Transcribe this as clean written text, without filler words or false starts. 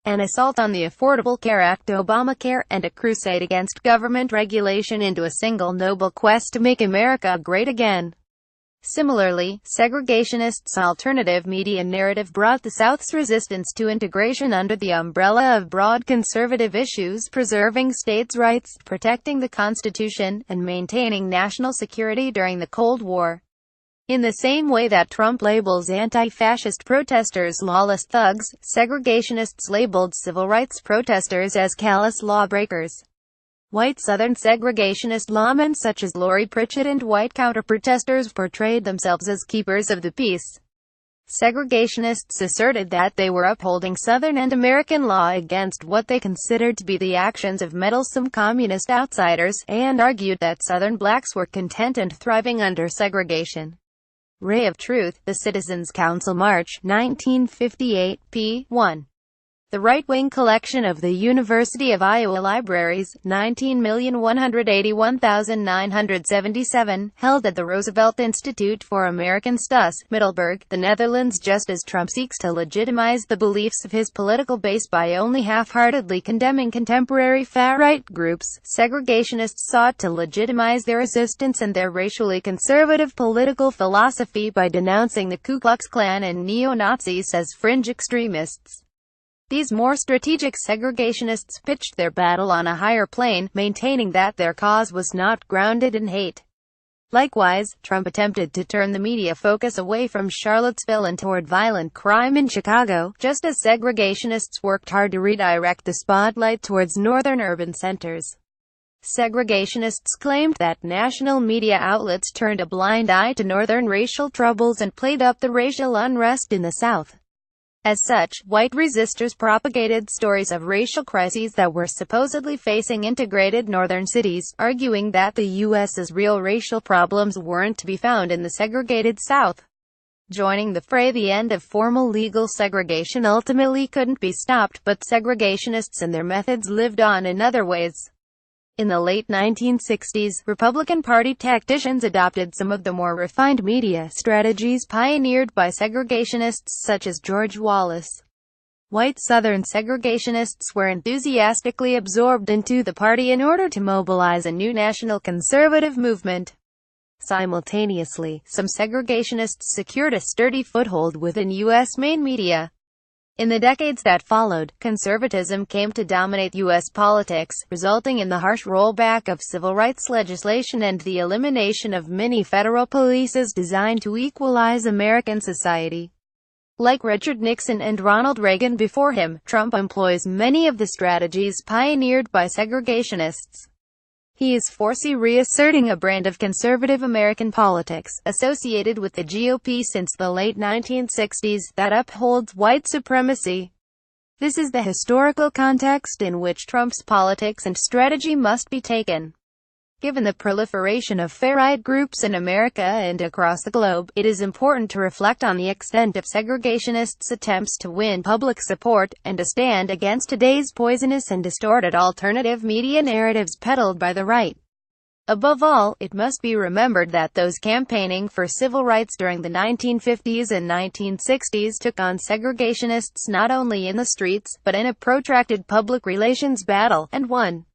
an assault on the Affordable Care Act, Obamacare, and a crusade against government regulation into a single noble quest to make America great again. Similarly, segregationists' alternative media narrative brought the South's resistance to integration under the umbrella of broad conservative issues, preserving states' rights, protecting the Constitution, and maintaining national security during the Cold War. In the same way that Trump labels anti-fascist protesters lawless thugs, segregationists labeled civil rights protesters as callous lawbreakers. White Southern segregationist lawmen such as Lori Pritchett and white counter-protesters portrayed themselves as keepers of the peace. Segregationists asserted that they were upholding Southern and American law against what they considered to be the actions of meddlesome communist outsiders, and argued that Southern blacks were content and thriving under segregation. Ray of Truth, The Citizens Council, March, 1958, p. 1. The right-wing collection of the University of Iowa Libraries, 19,181,977, held at the Roosevelt Institute for American Studies, Middelburg, the Netherlands. Just as Trump seeks to legitimize the beliefs of his political base by only half-heartedly condemning contemporary far-right groups, segregationists sought to legitimize their resistance and their racially conservative political philosophy by denouncing the Ku Klux Klan and neo-Nazis as fringe extremists. These more strategic segregationists pitched their battle on a higher plane, maintaining that their cause was not grounded in hate. Likewise, Trump attempted to turn the media focus away from Charlottesville and toward violent crime in Chicago, just as segregationists worked hard to redirect the spotlight towards northern urban centers. Segregationists claimed that national media outlets turned a blind eye to northern racial troubles and played up the racial unrest in the South. As such, white resistors propagated stories of racial crises that were supposedly facing integrated northern cities, arguing that the U.S.'s real racial problems weren't to be found in the segregated South. Joining the fray, the end of formal legal segregation ultimately couldn't be stopped, but segregationists and their methods lived on in other ways. In the late 1960s, Republican Party tacticians adopted some of the more refined media strategies pioneered by segregationists such as George Wallace. White Southern segregationists were enthusiastically absorbed into the party in order to mobilize a new national conservative movement. Simultaneously, some segregationists secured a sturdy foothold within U.S. main media. In the decades that followed, conservatism came to dominate U.S. politics, resulting in the harsh rollback of civil rights legislation and the elimination of many federal policies designed to equalize American society. Like Richard Nixon and Ronald Reagan before him, Trump employs many of the strategies pioneered by segregationists. He is forcefully reasserting a brand of conservative American politics, associated with the GOP since the late 1960s, that upholds white supremacy. This is the historical context in which Trump's politics and strategy must be taken. Given the proliferation of far-right groups in America and across the globe, it is important to reflect on the extent of segregationists' attempts to win public support, and to stand against today's poisonous and distorted alternative media narratives peddled by the right. Above all, it must be remembered that those campaigning for civil rights during the 1950s and 1960s took on segregationists not only in the streets, but in a protracted public relations battle, and won.